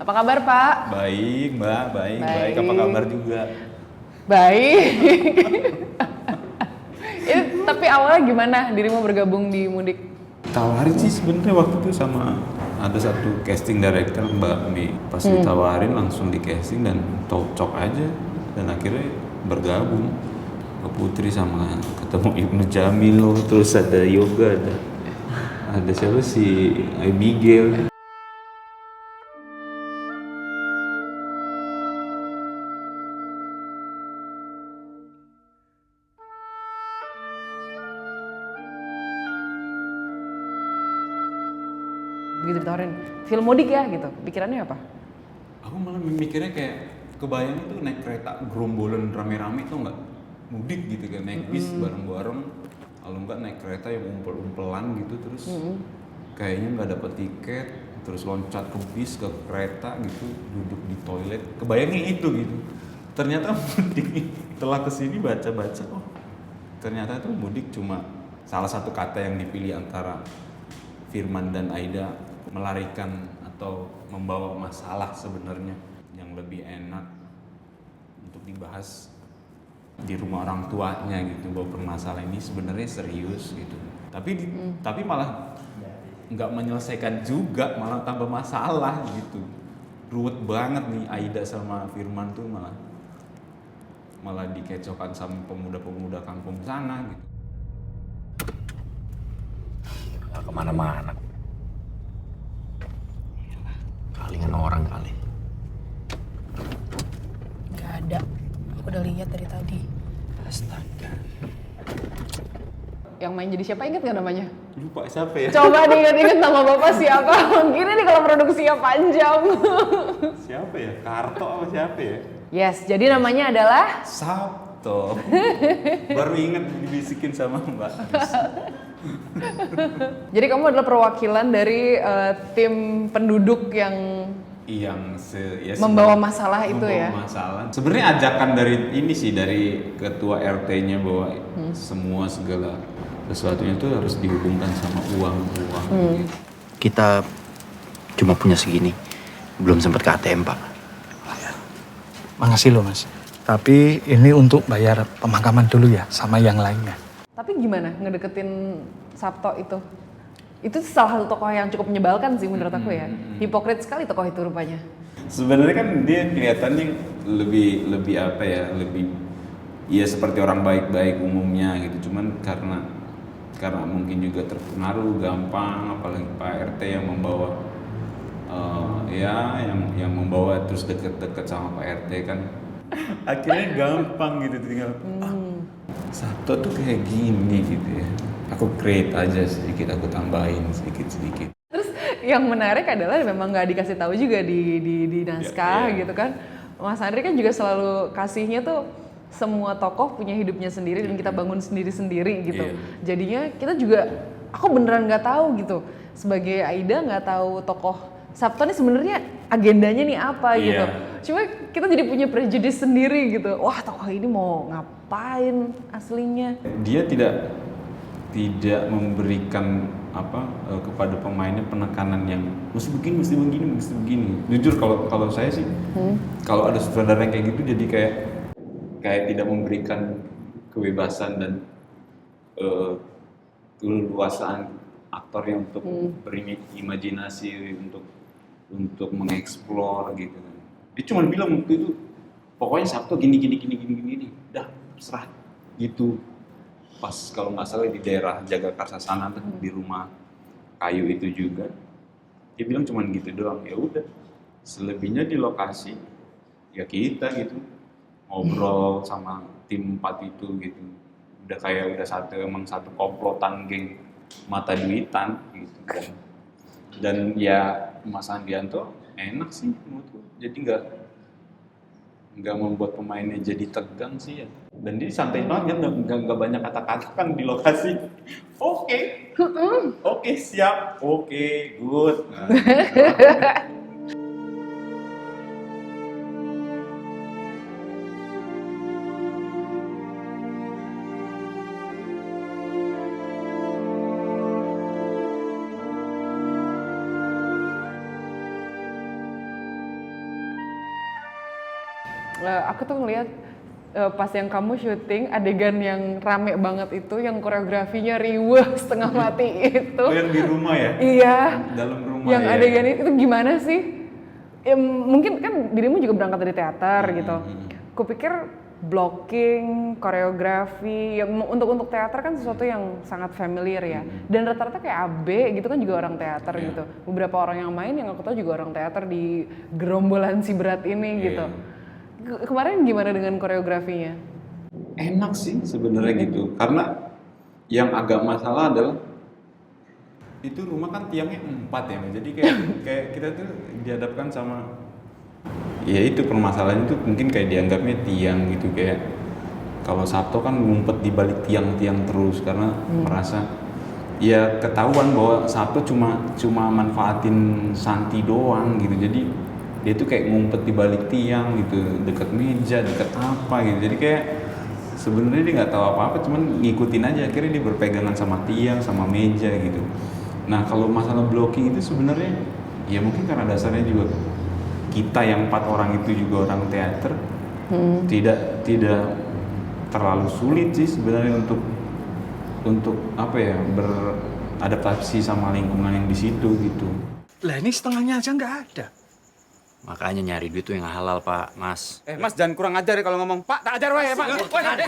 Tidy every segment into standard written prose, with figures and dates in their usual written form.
Apa kabar Pak? Baik Mbak, baik. Apa kabar juga? Baik. Tapi awalnya gimana dirimu bergabung di Mudik? Tawarin sih sebenarnya waktu itu sama ada satu casting director Mbak Mi. Pas ditawarin langsung di casting dan cocok aja. Dan akhirnya bergabung ke Putri sama ketemu Ibnu Jamil, terus ada Yoga, ada siapa sih, Abigail. Begitu ditawarin, film Mudik ya gitu. Pikirannya apa? Aku malah mikirnya kayak kebayang tuh naik kereta gerombolan rame-rame tuh nggak, mudik gitu kan, naik bis bareng-bareng, kalau nggak naik kereta yang umpel-umpelan gitu, terus kayaknya nggak dapet tiket, terus loncat ke bis ke kereta gitu, duduk di toilet, kebayangnya itu gitu. Ternyata mudik, setelah kesini baca-baca, oh ternyata tuh mudik cuma salah satu kata yang dipilih antara Firman dan Aida, melarikan atau membawa masalah sebenarnya yang lebih enak untuk dibahas di rumah orang tuanya gitu, bahwa permasalahan ini sebenarnya serius gitu, tapi malah nggak menyelesaikan juga, malah tambah masalah gitu, ruwet banget nih Aida sama Firman tuh, malah dikecokan sama pemuda-pemuda kampung sana gitu. Gak kemana-mana. Palingan orang kali. Gak ada. Aku udah lihat dari tadi. Astaga. Yang main jadi siapa, inget gak namanya? Lupa siapa ya? Coba diinget-inget nama bapak siapa? Gini nih kalau produksinya panjang. Siapa ya? Karto apa siapa ya? Yes, jadi namanya adalah Sabto. Baru inget dibisikin sama Mbak. jadi kamu adalah perwakilan dari tim penduduk yang membawa masalah itu ya? Membawa masalah. Sebenarnya ajakan dari ini sih, dari ketua RT-nya bahwa semua segala sesuatunya itu harus dihubungkan sama uang. Gitu. Kita cuma punya segini. Belum sempat ke ATM, Pak. Makasih loh Mas. Tapi ini untuk bayar pemakaman dulu ya sama yang lainnya. Tapi gimana ngedeketin Sabto itu? Itu salah satu tokoh yang cukup menyebalkan sih menurut aku ya. Hipokrit sekali tokoh itu rupanya. Sebenarnya kan dia kelihatannya lebih apa ya, lebih ya seperti orang baik-baik umumnya gitu. Cuman karena mungkin juga terpengaruh gampang, apalagi Pak RT yang membawa yang membawa terus deket-deket sama Pak RT kan. Akhirnya gampang gitu, tinggal Sabto tuh kayak gini gitu ya. Aku create aja sedikit, aku tambahin sedikit. Terus yang menarik adalah memang nggak dikasih tahu juga di naskah gitu kan. Mas Andri kan juga selalu kasihnya tuh semua tokoh punya hidupnya sendiri dan kita bangun sendiri-sendiri gitu. Jadinya kita juga, aku beneran nggak tahu gitu. Sebagai Aida nggak tahu tokoh Sabto ini sebenarnya agendanya nih apa gitu. Cuma kita jadi punya prejudice sendiri gitu. Wah, tokoh ini mau ngapain aslinya? Dia tidak memberikan kepada pemainnya penekanan yang mesti begini. Jujur kalau saya sih, kalau ada sutradara yang kayak gitu, jadi kayak tidak memberikan kebebasan dan keleluasaan aktornya untuk berimajinasi, untuk mengeksplor gitu kan. Dia cuma bilang waktu itu, pokoknya Sabto gini, dah terserah gitu. Pas kalau nggak salah di daerah Jagakarsa sana, di rumah kayu itu juga, dia bilang cuma gitu doang. Ya udah, selebihnya di lokasi ya kita gitu ngobrol sama tim 4 itu gitu. Udah emang satu komplotan geng mata duitan gitu kan. Dan ya Mas Andianto enak sih menurutku, jadi nggak membuat pemainnya jadi tegang sih ya. Dan dia santai banget, nggak banyak kata-kata kan di lokasi. Oke, siap, good. Nah. aku tuh ngeliat pas yang kamu syuting adegan yang rame banget itu, yang koreografinya riweh setengah mati itu. Oh, yang di rumah ya? Iya. Dalam rumah Yang ya. adegan itu gimana sih? Ya, mungkin kan dirimu juga berangkat dari teater gitu. Kupikir blocking, koreografi, ya, untuk teater kan sesuatu yang sangat familiar ya. Dan rata-rata kayak Abe gitu kan juga orang teater gitu. Beberapa orang yang main yang aku tahu juga orang teater di gerombolan si berat ini gitu. Kemarin gimana dengan koreografinya? Enak sih sebenarnya gitu, karena yang agak masalah adalah itu rumah kan tiangnya 4 ya, jadi kayak kita tuh dihadapkan sama ya itu permasalahannya tuh mungkin kayak dianggapnya tiang gitu, kayak kalau Sabto kan ngumpet di balik tiang-tiang terus karena merasa ya ketahuan bahwa Sabto cuma manfaatin Santi doang gitu, jadi dia tuh kayak ngumpet di balik tiang gitu, dekat meja, dekat apa gitu, jadi kayak sebenarnya dia nggak tahu apa-apa, cuman ngikutin aja, akhirnya dia berpegangan sama tiang, sama meja gitu. Nah kalau masalah blocking itu sebenarnya ya mungkin karena dasarnya juga kita yang 4 orang itu juga orang teater, tidak terlalu sulit sih sebenarnya untuk apa ya, beradaptasi sama lingkungan yang di situ gitu. Lah ini setengahnya aja nggak ada. Makanya nyari duit tuh yang halal, Pak, Mas. Mas jangan kurang ajar ya kalau ngomong. Pak, tak ajar wae, Pak.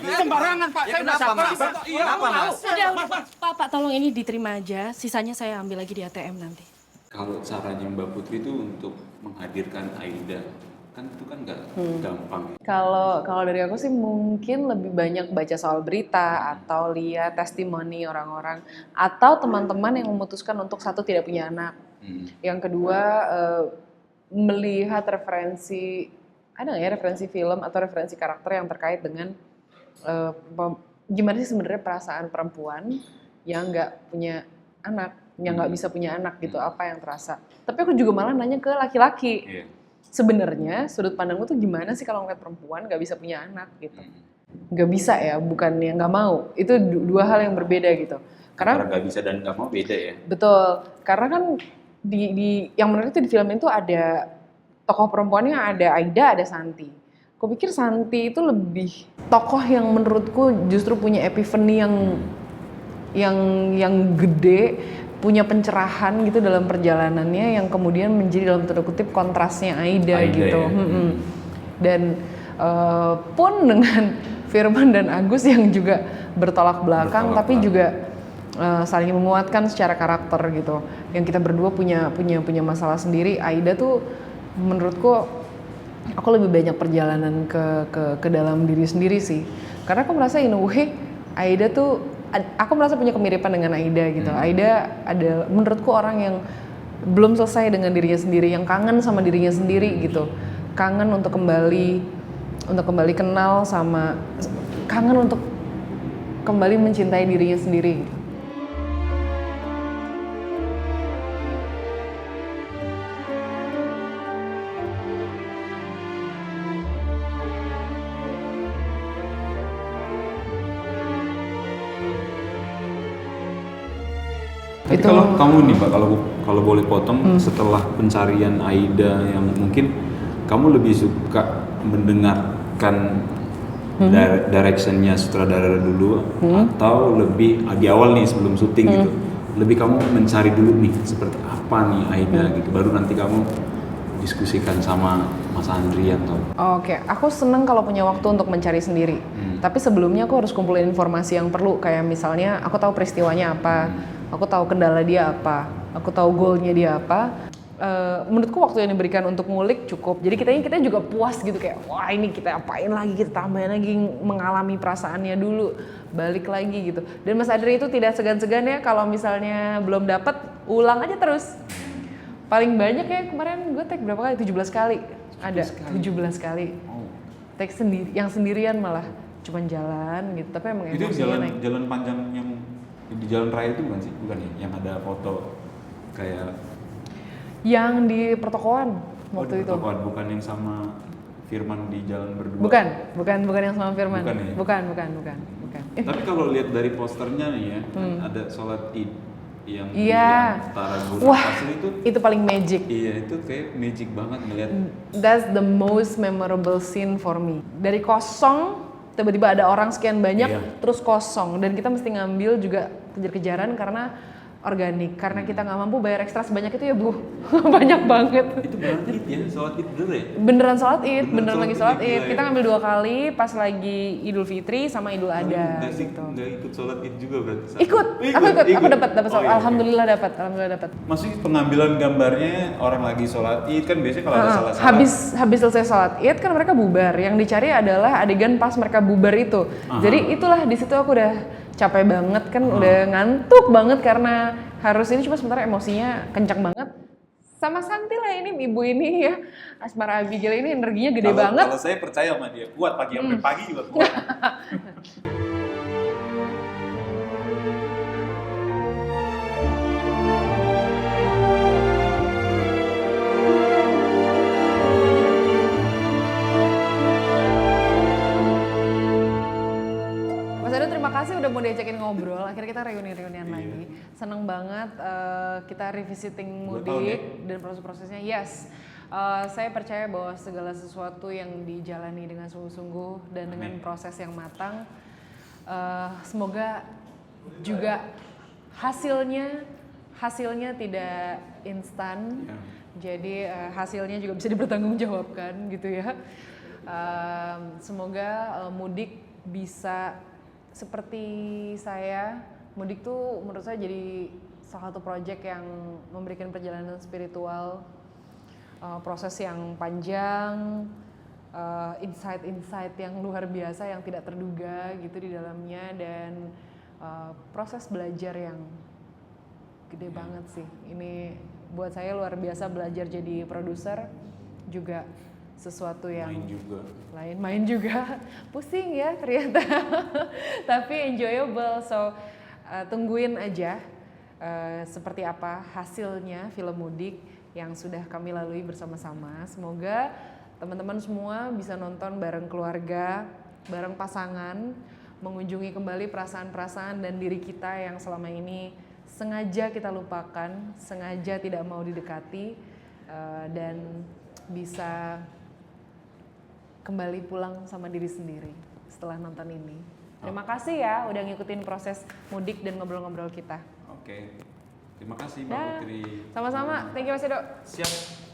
Sembarangan, Pak. Saya udah sabar. Kenapa, Mas? Udah, Pak, tolong ini diterima aja. Sisanya saya ambil lagi di ATM nanti. Kalau caranya Mbak Putri itu untuk menghadirkan Aida, kan itu kan nggak gampang. Kalau dari aku sih mungkin lebih banyak baca soal berita atau lihat testimoni orang-orang atau teman-teman yang memutuskan untuk satu tidak punya anak. Yang kedua melihat referensi, ada nggak ya referensi film atau referensi karakter yang terkait dengan gimana sih sebenarnya perasaan perempuan yang nggak punya anak, yang nggak bisa punya anak gitu, apa yang terasa. Tapi aku juga malah nanya ke laki-laki, sebenarnya sudut pandangmu tuh gimana sih kalau ngeliat perempuan nggak bisa punya anak gitu? Nggak bisa ya, bukannya nggak mau, itu dua hal yang berbeda gitu. Karena nggak bisa dan nggak mau beda ya. Betul, karena kan di yang menarik itu di film itu ada tokoh perempuannya, ada Aida, ada Santi. Aku pikir Santi itu lebih tokoh yang menurutku justru punya epiphany yang gede, punya pencerahan gitu dalam perjalanannya yang kemudian menjadi dalam tanda kutip kontrasnya Aida gitu. Ya. Dan pun dengan Firman dan Agus yang juga bertolak belakang tapi juga saling menguatkan secara karakter gitu. Yang kita berdua punya masalah sendiri. Aida tuh menurutku aku lebih banyak perjalanan ke dalam diri sendiri sih. Karena aku merasa in a way Aida tuh, aku merasa punya kemiripan dengan Aida gitu. Aida ada menurutku orang yang belum selesai dengan dirinya sendiri, yang kangen sama dirinya sendiri gitu. Kangen untuk kembali kenal sama, kangen untuk kembali mencintai dirinya sendiri. Tapi kalau kamu nih Mbak, kalau boleh potong, setelah pencarian Aida yang mungkin kamu lebih suka mendengarkan directionnya sutradara dulu atau lebih di awal nih sebelum syuting gitu, lebih kamu mencari dulu nih seperti apa nih Aida gitu, baru nanti kamu diskusikan sama Mas Andri atau Oke, aku seneng kalau punya waktu untuk mencari sendiri. Tapi sebelumnya aku harus kumpulin informasi yang perlu, kayak misalnya aku tahu peristiwanya apa, aku tahu kendala dia apa, aku tahu goalnya dia apa. Menurutku waktu yang diberikan untuk ngulik cukup. Jadi kita juga puas gitu, kayak wah ini kita apain lagi, kita tambahin lagi, mengalami perasaannya dulu, balik lagi gitu. Dan Mas Adri itu tidak segan-segan ya kalau misalnya belum dapat, ulang aja terus. Paling banyak ya kemarin gue take berapa kali? 17 kali. Ada 17 kali. Take sendiri, yang sendirian malah cuman jalan gitu. Tapi emang itu emosinya naik. jalan panjang yang di jalan raya itu bukan sih? Bukan ya? Yang ada foto kayak Yang di pertokoan waktu itu. Bukan yang sama Firman di jalan berdua. Bukan yang sama Firman. Bukan ya? Bukan. Tapi kalau lihat dari posternya nih ya, kan ada sholat Id. yang Iya. di antara Gunung Wah, Pasir itu paling magic. iya itu kayak magic banget ngeliat. That's the most memorable scene for me. Dari kosong, tiba-tiba ada orang sekian banyak, Iya. terus kosong. Dan kita mesti ngambil juga kejar-kejaran karena organik. Karena kita nggak mampu bayar ekstra sebanyak itu ya Bu. Banyak banget. Itu beneran Id ya, sholat Id bener ya? Beneran sholat id, Beneran beneran lagi sholat sholat Id, id. gila Kita ya. ngambil 2 kali, pas lagi Idul Fitri sama Idul Adha gitu. Nggak ikut sholat Id juga berarti? Ikut, aku dapat Oh, sholat. iya, Alhamdulillah dapat, alhamdulillah dapat. Maksudnya pengambilan gambarnya orang lagi sholat Id kan biasanya kalau ada salah-salah. Habis selesai sholat id kan mereka bubar. Yang dicari adalah adegan pas mereka bubar itu. Jadi itulah di situ aku udah capek banget kan, udah ngantuk banget karena harus ini, cuma sementara emosinya kencang banget. Sama Santi lah ini ibu ini ya, Asmara Abigail ini energinya gede banget. Kalau saya percaya sama dia, kuat pagi sampai pagi juga kuat. Mas Edo terima kasih udah mau diajakin ngobrol. Akhirnya kita reuni-reunian lagi. Seneng banget kita revisiting Gua tahu mudik dan proses-prosesnya. Yes, saya percaya bahwa segala sesuatu yang dijalani dengan sungguh-sungguh dan dengan proses yang matang, semoga juga hasilnya tidak instan. Jadi hasilnya juga bisa dipertanggungjawabkan gitu ya. Semoga mudik bisa seperti saya. Mudik tuh menurut saya jadi salah satu proyek yang memberikan perjalanan spiritual, proses yang panjang, insight-insight yang luar biasa yang tidak terduga gitu di dalamnya, dan proses belajar yang gede banget sih. Ini buat saya luar biasa, belajar jadi produser juga sesuatu yang main juga pusing ya ternyata tapi enjoyable. So tungguin aja seperti apa hasilnya film mudik yang sudah kami lalui bersama-sama. Semoga teman-teman semua bisa nonton bareng keluarga, bareng pasangan, mengunjungi kembali perasaan-perasaan dan diri kita yang selama ini sengaja kita lupakan, sengaja tidak mau didekati, dan bisa kembali pulang sama diri sendiri setelah nonton ini. Terima kasih ya udah ngikutin proses mudik dan ngobrol-ngobrol kita. Oke. Terima kasih Mbak Putri. Sama-sama, thank you Mas Edo. Siap.